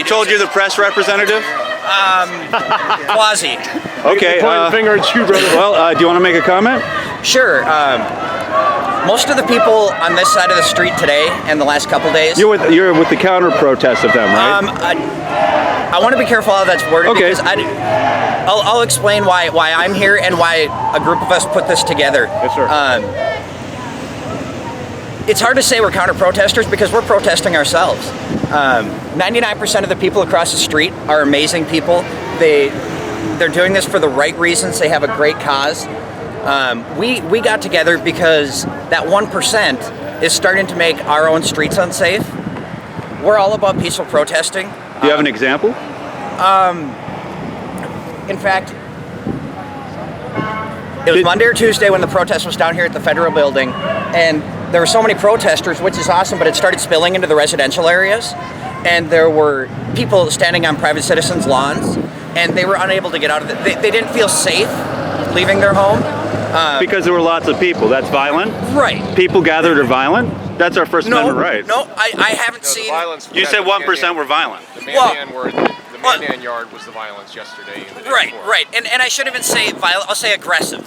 I'm told you're the press representative? Quasi. Okay. Point the finger at you, brother. Well, do you want to make a comment? Sure. Most of the people on this side of the street today and the last couple days. You're with the counter protest of them, right? I want to be careful how that's worded because I'll explain why I'm here and why a group of us put this together. Yes, sir. It's hard to say we're counter protesters because we're protesting ourselves. 99% of the people across the street are amazing people. They're doing this for the right reasons. They have a great cause. We got together because that 1% is starting to make our own streets unsafe. We're all about peaceful protesting. Do you have an example? In fact, it was Monday or Tuesday when the protest was down here at the Federal Building, and there were so many protesters, which is awesome, but it started spilling into the residential areas, and there were people standing on private citizens' lawns, and they were unable to get out of it. They didn't feel safe leaving their home. Because there were lots of people. That's violent? Right. People gathered are violent? That's our First Amendment right. No, I haven't seen... You said 1% were violent. The Mandan Yard was the violence yesterday. Right. And I shouldn't even say violent, I'll say aggressive.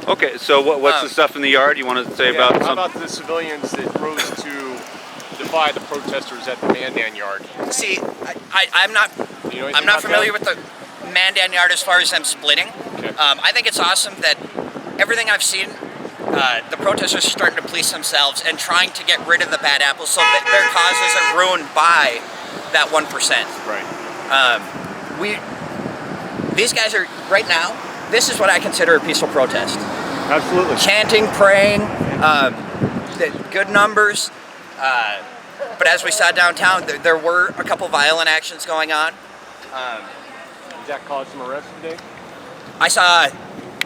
Okay, so what's the stuff in the yard you want to say about How something? about the civilians that rose to defy the protesters at the Mandan Yard? See, I'm not familiar with the Mandan Yard as far as them splitting. Okay. I think it's awesome that everything I've seen, the protesters are starting to police themselves and trying to get rid of the bad apples so that their cause isn't ruined by that 1%. Right. These guys are, right now, this is what I consider a peaceful protest. Absolutely. Chanting, praying, good numbers. But as we saw downtown, there were a couple violent actions going on. Did that cause some arrests today? I saw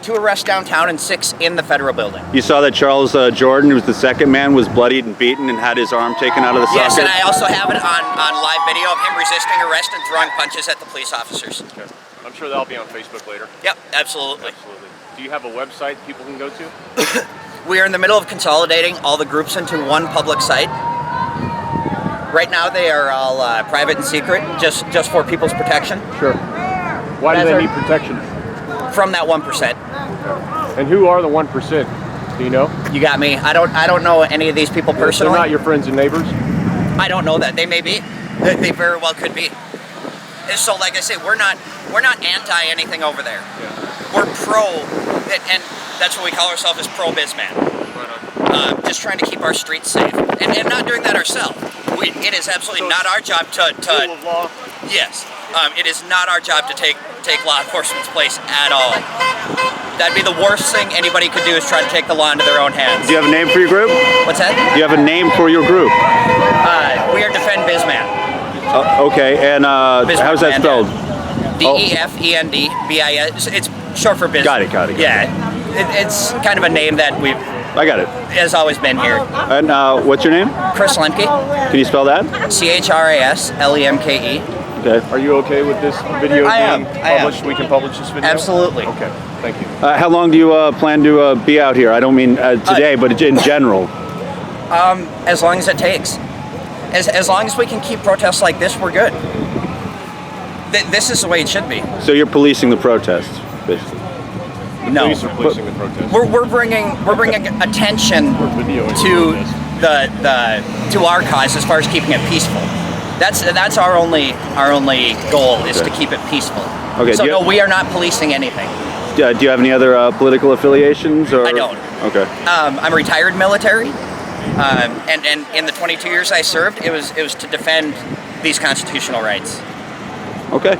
2 arrests downtown and 6 in the Federal Building. You saw that Charles Jordan, who was the second man, was bloodied and beaten and had his arm taken out of the socket? Yes, and I also have it on live video of him resisting arrest and throwing punches at the police officers. Okay. I'm sure that'll be on Facebook later. Yep, absolutely. Absolutely. Do you have a website people can go to? We are in the middle of consolidating all the groups into one public site. Right now they are all private and secret, just for people's protection. Sure. Why do they need protection? From that 1%. And who are the 1%? Do you know? You got me. I don't know any of these people personally. They're not your friends and neighbors? I don't know that. They may be. They very well could be. And so, like I say, we're not anti anything over there. Yeah. We're pro, and that's what we call ourselves, is pro Bisman. Right on. Just trying to keep our streets safe, and not doing that ourselves. It is absolutely not our job to Rule of law? Yes. It is not our job to take law enforcement's place at all. That'd be the worst thing anybody could do, is try to take the law into their own hands. Do you have a name for your group? What's that? Do you have a name for your group? We are Defend Bisman. Okay, and how's that spelled? DEFEND-BIS. It's short for Bisman. Got it. Yeah. It's kind of a name that I got it. has always been here. And what's your name? Chris Lemke. Can you spell that? CHRASLEMKE. Okay. Are you okay with this video I am. being published? We can publish this video? Absolutely. Okay, thank you. How long do you plan to be out here? I don't mean today, but in general. As long as it takes. As long as we can keep protests like this, we're good. This is the way it should be. So you're policing the protests, basically. No. Police are policing the protest. We're bringing attention to our cause as far as keeping it peaceful. That's our only goal, is to keep it peaceful. Okay. So no, we are not policing anything. Do you have any other political affiliations? Or? I don't. Okay. I'm retired military, and in the 22 years I served, it was to defend these constitutional rights. Okay.